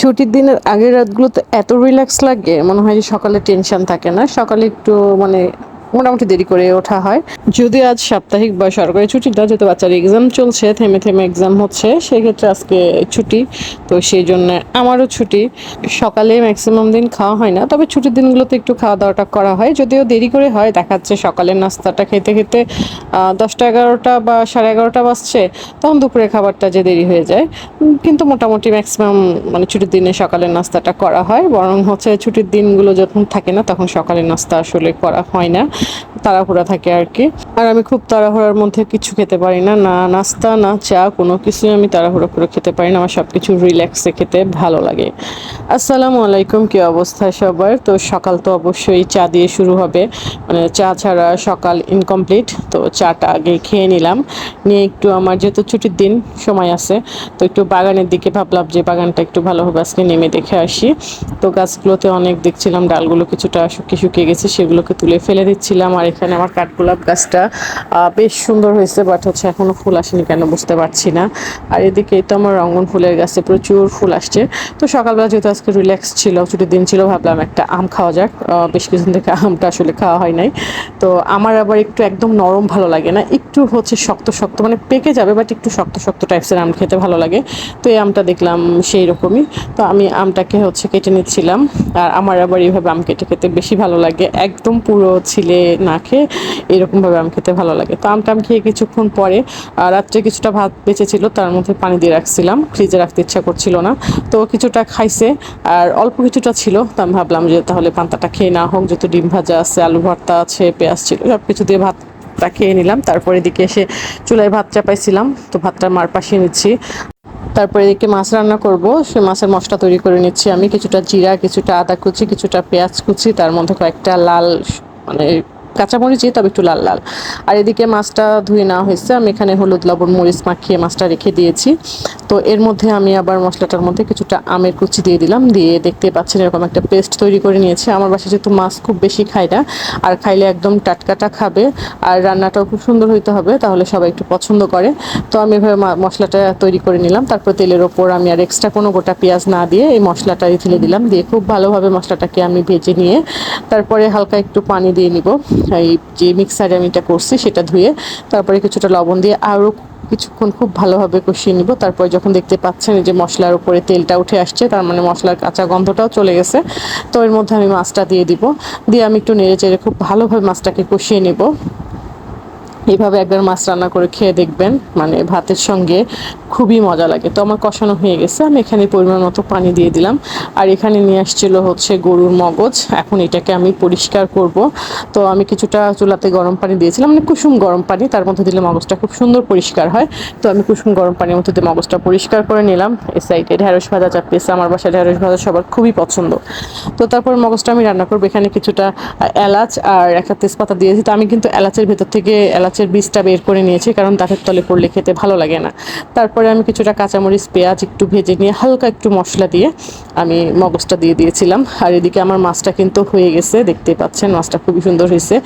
ছুটির দিনের আগের রাতগুলোতে এত রিল্যাক্স লাগে, মনে হয় যে সকালে টেনশন থাকে না। সকালে একটু মানে মোটামুটি দেরি করে ওঠা হয়। যদি আজ সাপ্তাহিক বা সরকারি ছুটিটা, যেহেতু বাচ্চার এক্সাম চলছে, থেমে থেমে এক্সাম হচ্ছে, সেক্ষেত্রে আজকে ছুটি। তো সেই জন্য আমারও ছুটি। সকালে ম্যাক্সিমাম দিন খাওয়া হয় না, তবে ছুটির দিনগুলোতে একটু খাওয়া দাওয়াটা করা হয়, যদিও দেরি করে হয়। দেখা যাচ্ছে সকালের নাস্তাটা খেতে খেতে 10টা 11টা বা 11:30 বাজছে, তখন দুপুরে খাবারটা যে দেরি হয়ে যায়। কিন্তু মোটামুটি ম্যাক্সিমাম মানে ছুটির দিনে সকালের নাস্তাটা করা হয়। বরং হচ্ছে ছুটির দিনগুলো যখন থাকে না, তখন সকালের নাস্তা আসলে করা হয় না, তাড়াহুড়া থাকে আর কি। আর আমি খুব তাড়াহুড়ার মধ্যে কিছু খেতে পারি না, না নাস্তা না চা, কোনো কিছুই আমি তাড়াহুড়ো করে খেতে পারি না। আমার সব কিছু রিল্যাক্সে খেতে ভালো লাগে। আসসালামু আলাইকুম, কি অবস্থা সবার? তো সকাল তো অবশ্যই চা দিয়ে শুরু হবে, মানে চা ছাড়া সকাল ইনকমপ্লিট। তো চাটা আগে খেয়ে নিলাম, নিয়ে একটু আমার যেহেতু ছুটির দিন সময় আছে, তো একটু বাগানের দিকে ভাবলাম যে বাগানটা একটু ভালোভাবে আজকে নেমে দেখে আসি। তো গাছগুলোতে অনেক দেখছিলাম ডালগুলো কিছুটা শুকিয়ে শুকিয়ে গেছে, সেগুলোকে তুলে ফেলে দিচ্ছিলাম। আর এখানে আমার কাঠগোলাপ গাছটা বেশ সুন্দর হয়েছে, বাট হচ্ছে এখনো ফুল আসেনি কেন বুঝতে পারছি না। আর এদিকে তো আমার রঙ্গন ফুলের গাছে প্রচুর ফুল আসছে। তো সকালবেলা যেহেতু আজকে রিল্যাক্স ছিল, ছুটির দিন ছিল, ভাবলাম একটা আম খাওয়া যাক। বেশ কিছুদিন থেকে আমটা আসলে খাওয়া হয় নাই। তো আমার আবার একটু একদম নরম ভালো লাগে না, একটু হচ্ছে শক্ত শক্ত, মানে পেকে যাবে বাট একটু শক্ত শক্ত টাইপসের আম খেতে ভালো লাগে। তো এই আমটা দেখলাম সেই রকমই। তো আমি আমটাকে হচ্ছে কেটে নিচ্ছিলাম। আর আমার আবার এইভাবে আম কেটে খেতে বেশি ভালো লাগে, একদম পুরো ছিলে না খেয়ে এরকমভাবে আম খেতে ভালো লাগে। তো আমটা আমি খেয়ে কিছুক্ষণ পরে রাত্রে কিছুটা ভাত বেঁচে ছিল, তার মধ্যে পানি দিয়ে রাখছিলাম, ফ্রিজে রাখতে ইচ্ছা করছিল না। তো কিছুটা খাইছে, আর অল্প কিছুটা ছিল। তো আমি ভাবলাম যে তাহলে পান্তাটা খেয়ে না হোক, যেহেতু ডিম ভাজা আছে, আলু ভর্তা আছে, পেঁয়াজ ছিল, সব কিছু দিয়ে ভাতটা খেয়ে নিলাম। তারপরে এদিকে এসে চুলায় ভাত চাপাইছিলাম, তো ভাতটা মার পাশে নিচ্ছি। তারপরে এদিকে মাছ রান্না করব, সে মাছের মশলা তৈরি করে নিচ্ছি আমি। কিছুটা জিরা, কিছুটা আদা কুচি, কিছুটা পেঁয়াজ কুচি, তার মধ্যে কয়েকটা লাল মানে কাঁচামরিচই, তবে একটু লাল লাল। আর এদিকে মাছটা ধুয়ে নেওয়া হয়েছে, আমি এখানে হলুদ লবণ মরিচ মাখিয়ে মাছটা রেখে দিয়েছি। তো এর মধ্যে আমি আবার মশলাটার মধ্যে কিছুটা আমের কুচি দিয়ে দিলাম, দিয়ে দেখতে পাচ্ছেন এরকম একটা পেস্ট তৈরি করে নিয়েছি। আমার বাসায় যেহেতু মাছ খুব বেশি খায় না, আর খাইলে একদম টাটকাটা খাবে, আর রান্নাটাও খুব সুন্দর হইতে হবে, তাহলে সবাই একটু পছন্দ করে। তো আমি এভাবে মশলাটা তৈরি করে নিলাম। তারপর তেলের ওপর আমি আর এক্সট্রা কোনো গোটা পেঁয়াজ না দিয়ে এই মশলাটা ঢেলে দিলাম, দিয়ে খুব ভালোভাবে মশলাটাকে আমি ভেজে নিয়ে তারপরে হালকা একটু পানি দিয়ে নিব। এই যে মিক্সারে আমি এটা করছি সেটা ধুয়ে, তারপরে কিছুটা লবণ দিয়ে আরও কিছুক্ষণ খুব ভালোভাবে কষিয়ে নিব। তারপরে যখন দেখতে পাচ্ছেন যে মশলার উপরে তেলটা উঠে আসছে, তার মানে মশলার কাঁচা গন্ধটাও চলে গেছে। তো এর মধ্যে আমি মাছটা দিয়ে দিব, দিয়ে আমি একটু নেড়ে চেড়ে খুব ভালোভাবে মাছটাকে কষিয়ে নেব। এইভাবে একবার মাছ রান্না করে খেয়ে দেখবেন, মানে ভাতের সঙ্গে খুবই মজা লাগে। তো আমার কষানো হয়ে গেছে, আমি এখানে পরিমাণ মতো পানি দিয়ে দিলাম। আর এখানে নিয়ে আসছিল হচ্ছে গরুর মগজ, এখন এটাকে আমি পরিষ্কার করব। তো আমি কিছুটা চুলাতে গরম পানি দিয়েছিলাম, মানে কুসুম গরম পানি, তার মধ্যে দিলে মগজটা খুব সুন্দর পরিষ্কার হয়। তো আমি কুসুম গরম পানির মধ্যে দিয়ে মগজটা পরিষ্কার করে নিলাম। এই সাইডে ঢেঁড়স ভাজা চাপিয়েছে, আমার বাসায় ঢেঁড়স ভাজা সবার খুবই পছন্দ। তো তারপর মগজটা আমি রান্না করবো। এখানে কিছুটা এলাচ আর একটা তেজপাতা দিয়েছি। তো আমি কিন্তু এলাচের ভেতর থেকে এলাচের বীজটা বের করে নিয়েছি, কারণ দাঁতের তলে পড়লে খেতে ভালো লাগে না। তারপরে আমি কিছুটা কাঁচামরিচ পেঁয়াজ একটু ভেজে নিয়ে হালকা একটু মশলা দিয়ে আমি মগজটা দিয়ে দিয়েছিলাম। আর এদিকে আমার মাছটা কিন্তু হয়ে গেছে, দেখতে পাচ্ছেন মাছটা খুবই সুন্দর হয়েছে।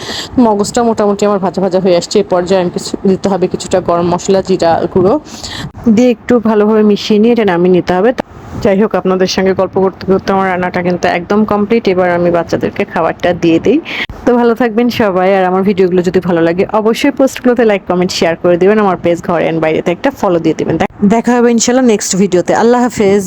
মগজটা মোটামুটি আমার ভাজা ভাজা হয়ে আসছে। এই পর্যায়ে আমি কিছু দিতে হবে কিছুটা গরম মশলা, জিরা গুঁড়ো দিয়ে একটু ভালোভাবে মিশিয়ে নিয়ে এটা নামিয়ে নিতে হবে। যাই হোক, আপনাদের সঙ্গে গল্প করতে করতে আমার রান্নাটা কিন্তু একদম কমপ্লিট। এবার আমি বাচ্চাদেরকে খাবারটা দিয়ে দিই। তো ভালো থাকবেন সবাই, আর আমার ভিডিওগুলো যদি ভালো লাগে অবশ্যই পোস্টগুলোতে লাইক কমেন্ট শেয়ার করে দিবেন। আমার পেজ ঘরে এন্ড বাইরেতে একটা ফলো দিয়ে দিবেন। দেখা হবে ইনশাল্লাহ নেক্সট ভিডিওতে। আল্লাহ হাফেজ।